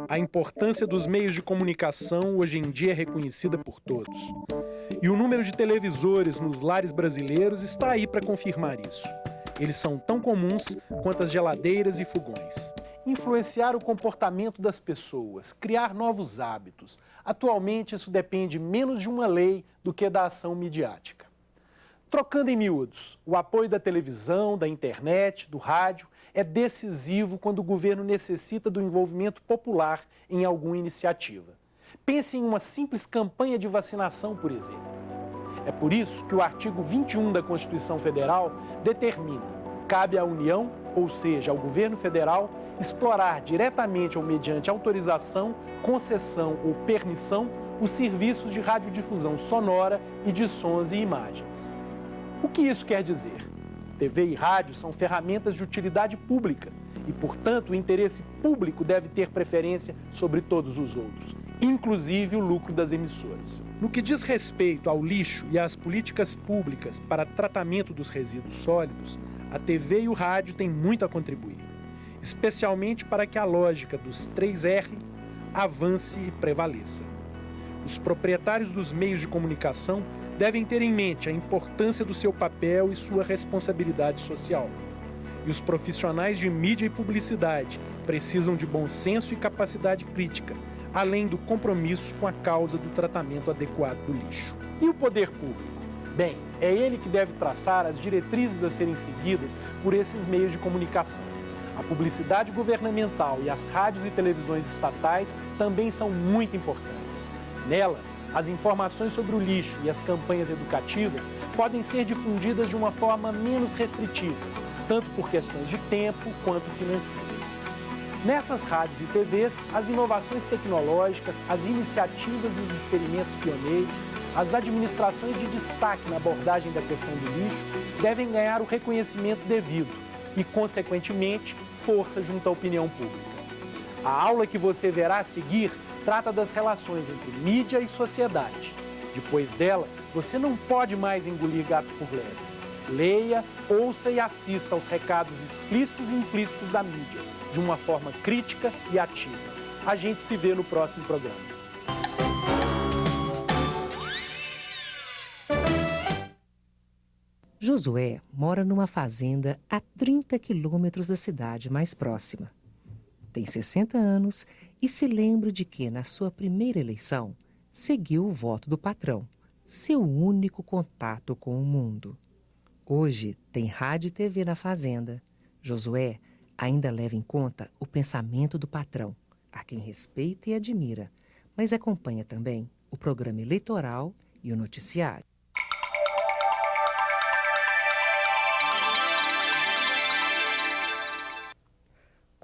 A importância dos meios de comunicação hoje em dia é reconhecida por todos. E o número de televisores nos lares brasileiros está aí para confirmar isso. Eles são tão comuns quanto as geladeiras e fogões. Influenciar o comportamento das pessoas, criar novos hábitos. Atualmente, isso depende menos de uma lei do que da ação midiática. Trocando em miúdos, o apoio da televisão, da internet, do rádio é decisivo quando o governo necessita do envolvimento popular em alguma iniciativa. Pense em uma simples campanha de vacinação, por exemplo. É por isso que o artigo 21 da Constituição Federal determina: cabe à União, ou seja, ao governo federal, explorar diretamente ou mediante autorização, concessão ou permissão os serviços de radiodifusão sonora e de sons e imagens. O que isso quer dizer? TV e rádio são ferramentas de utilidade pública e, portanto, o interesse público deve ter preferência sobre todos os outros, inclusive o lucro das emissoras. No que diz respeito ao lixo e às políticas públicas para tratamento dos resíduos sólidos, a TV e o rádio têm muito a contribuir, especialmente para que a lógica dos 3R avance e prevaleça. Os proprietários dos meios de comunicação devem ter em mente a importância do seu papel e sua responsabilidade social. E os profissionais de mídia e publicidade precisam de bom senso e capacidade crítica, além do compromisso com a causa do tratamento adequado do lixo. E o poder público? Bem, é ele que deve traçar as diretrizes a serem seguidas por esses meios de comunicação. A publicidade governamental e as rádios e televisões estatais também são muito importantes. Nelas, as informações sobre o lixo e as campanhas educativas podem ser difundidas de uma forma menos restritiva, tanto por questões de tempo quanto financeiras. Nessas rádios e TVs, as inovações tecnológicas, as iniciativas e os experimentos pioneiros, as administrações de destaque na abordagem da questão do lixo devem ganhar o reconhecimento devido e, consequentemente, força junto à opinião pública. A aula que você verá a seguir trata das relações entre mídia e sociedade. Depois dela, você não pode mais engolir gato por lebre. Leia, ouça e assista aos recados explícitos e implícitos da mídia, de uma forma crítica e ativa. A gente se vê no próximo programa. Josué mora numa fazenda a 30 quilômetros da cidade mais próxima. Tem 60 anos e se lembra de que, na sua primeira eleição, seguiu o voto do patrão, seu único contato com o mundo. Hoje tem rádio e TV na fazenda. Josué ainda leva em conta o pensamento do patrão, a quem respeita e admira, mas acompanha também o programa eleitoral e o noticiário.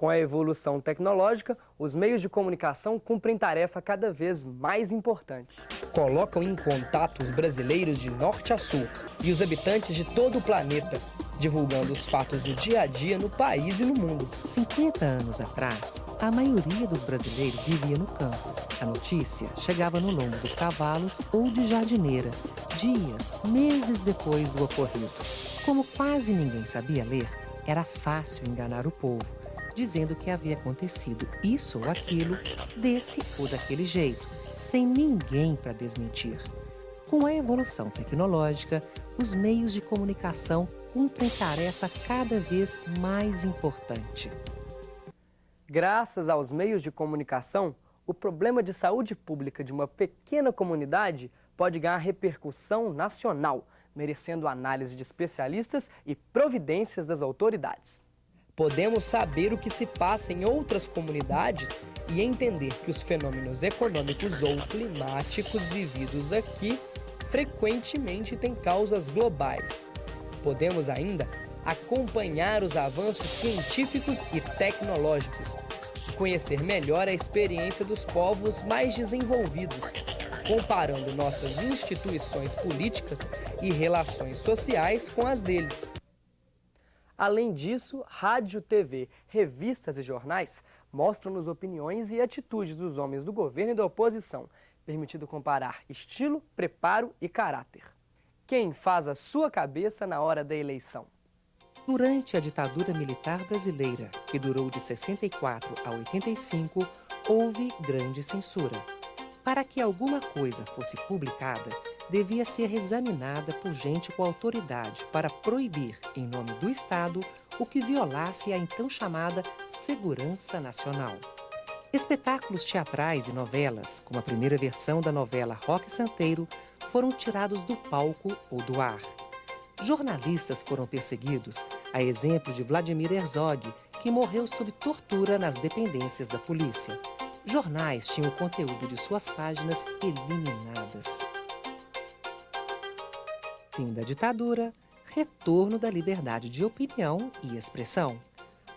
Com a evolução tecnológica, os meios de comunicação cumprem tarefa cada vez mais importante. Colocam em contato os brasileiros de norte a sul e os habitantes de todo o planeta, divulgando os fatos do dia a dia no país e no mundo. 50 anos atrás, a maioria dos brasileiros vivia no campo. A notícia chegava no lombo dos cavalos ou de jardineira, dias, meses depois do ocorrido. Como quase ninguém sabia ler, era fácil enganar o povo, dizendo que havia acontecido isso ou aquilo, desse ou daquele jeito, sem ninguém para desmentir. Com a evolução tecnológica, os meios de comunicação cumprem tarefa cada vez mais importante. Graças aos meios de comunicação, o problema de saúde pública de uma pequena comunidade pode ganhar repercussão nacional, merecendo análise de especialistas e providências das autoridades. Podemos saber o que se passa em outras comunidades e entender que os fenômenos econômicos ou climáticos vividos aqui frequentemente têm causas globais. Podemos ainda acompanhar os avanços científicos e tecnológicos, conhecer melhor a experiência dos povos mais desenvolvidos, comparando nossas instituições políticas e relações sociais com as deles. Além disso, rádio, TV, revistas e jornais mostram-nos opiniões e atitudes dos homens do governo e da oposição, permitindo comparar estilo, preparo e caráter. Quem faz a sua cabeça na hora da eleição? Durante a ditadura militar brasileira, que durou de 64 a 85, houve grande censura. Para que alguma coisa fosse publicada, devia ser examinada por gente com autoridade para proibir, em nome do Estado, o que violasse a então chamada segurança nacional. Espetáculos teatrais e novelas, como a primeira versão da novela Roque Santeiro, foram tirados do palco ou do ar. Jornalistas foram perseguidos, a exemplo de Vladimir Herzog, que morreu sob tortura nas dependências da polícia. Jornais tinham o conteúdo de suas páginas eliminadas. Fim da ditadura, retorno da liberdade de opinião e expressão.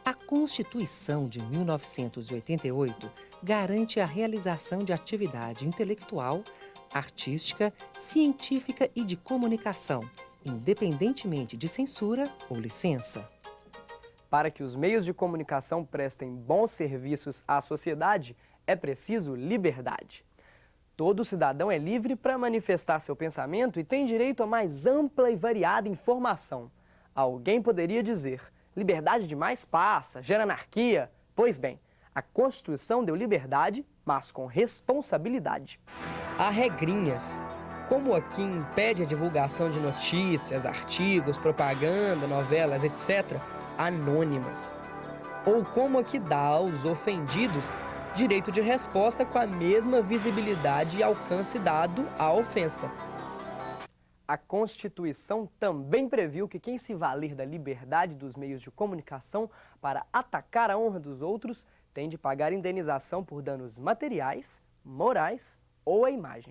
A Constituição de 1988 garante a realização de atividade intelectual, artística, científica e de comunicação, independentemente de censura ou licença. Para que os meios de comunicação prestem bons serviços à sociedade, é preciso liberdade. Todo cidadão é livre para manifestar seu pensamento e tem direito a mais ampla e variada informação. Alguém poderia dizer: liberdade demais passa, gera anarquia. Pois bem, a Constituição deu liberdade, mas com responsabilidade. Há regrinhas, como a que impede a divulgação de notícias, artigos, propaganda, novelas, etc., anônimas. Ou como a que dá aos ofendidos direito de resposta com a mesma visibilidade e alcance dado à ofensa. A Constituição também previu que quem se valer da liberdade dos meios de comunicação para atacar a honra dos outros tem de pagar indenização por danos materiais, morais ou à imagem.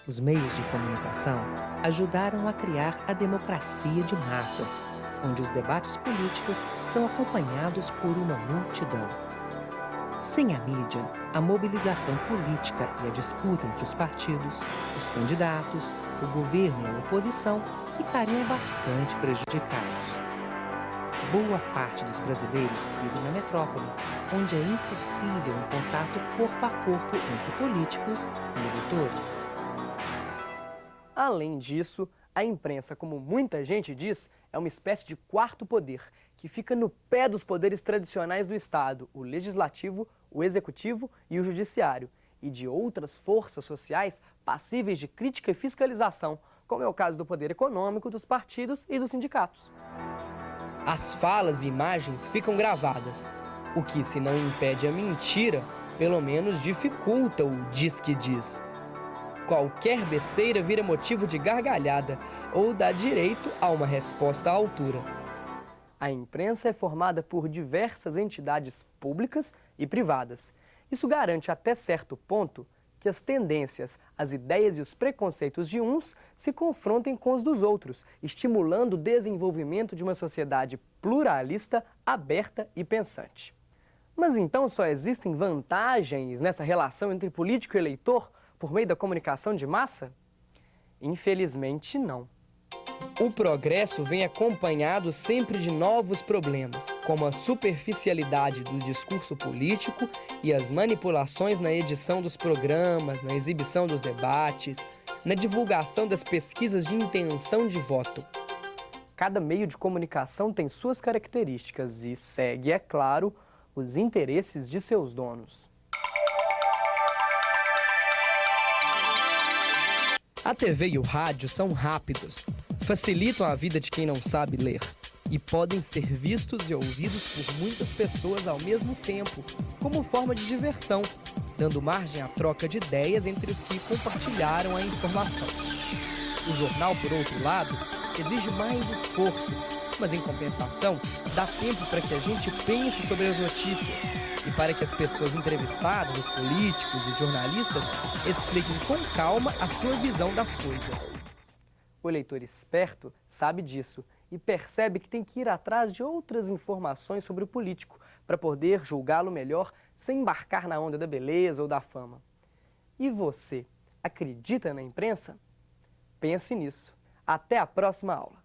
Os meios de comunicação ajudaram a criar a democracia de massas, onde os debates políticos são acompanhados por uma multidão. Sem a mídia, a mobilização política e a disputa entre os partidos, os candidatos, o governo e a oposição ficariam bastante prejudicados. Boa parte dos brasileiros vive na metrópole, onde é impossível um contato corpo a corpo entre políticos e eleitores. Além disso, a imprensa, como muita gente diz, é uma espécie de quarto poder, que fica no pé dos poderes tradicionais do Estado, o legislativo, o executivo e o judiciário, e de outras forças sociais passíveis de crítica e fiscalização, como é o caso do poder econômico, dos partidos e dos sindicatos. As falas e imagens ficam gravadas, o que, se não impede a mentira, pelo menos dificulta o diz que diz. Qualquer besteira vira motivo de gargalhada ou dá direito a uma resposta à altura. A imprensa é formada por diversas entidades públicas e privadas. Isso garante até certo ponto que as tendências, as ideias e os preconceitos de uns se confrontem com os dos outros, estimulando o desenvolvimento de uma sociedade pluralista, aberta e pensante. Mas então só existem vantagens nessa relação entre político e eleitor por meio da comunicação de massa? Infelizmente, não. O progresso vem acompanhado sempre de novos problemas, como a superficialidade do discurso político e as manipulações na edição dos programas, na exibição dos debates, na divulgação das pesquisas de intenção de voto. Cada meio de comunicação tem suas características e segue, é claro, os interesses de seus donos. A TV e o rádio são rápidos, facilitam a vida de quem não sabe ler e podem ser vistos e ouvidos por muitas pessoas ao mesmo tempo, como forma de diversão, dando margem à troca de ideias entre os que compartilharam a informação. O jornal, por outro lado, exige mais esforço, mas em compensação, dá tempo para que a gente pense sobre as notícias e para que as pessoas entrevistadas, os políticos e jornalistas, expliquem com calma a sua visão das coisas. O leitor esperto sabe disso e percebe que tem que ir atrás de outras informações sobre o político para poder julgá-lo melhor sem embarcar na onda da beleza ou da fama. E você, acredita na imprensa? Pense nisso. Até a próxima aula.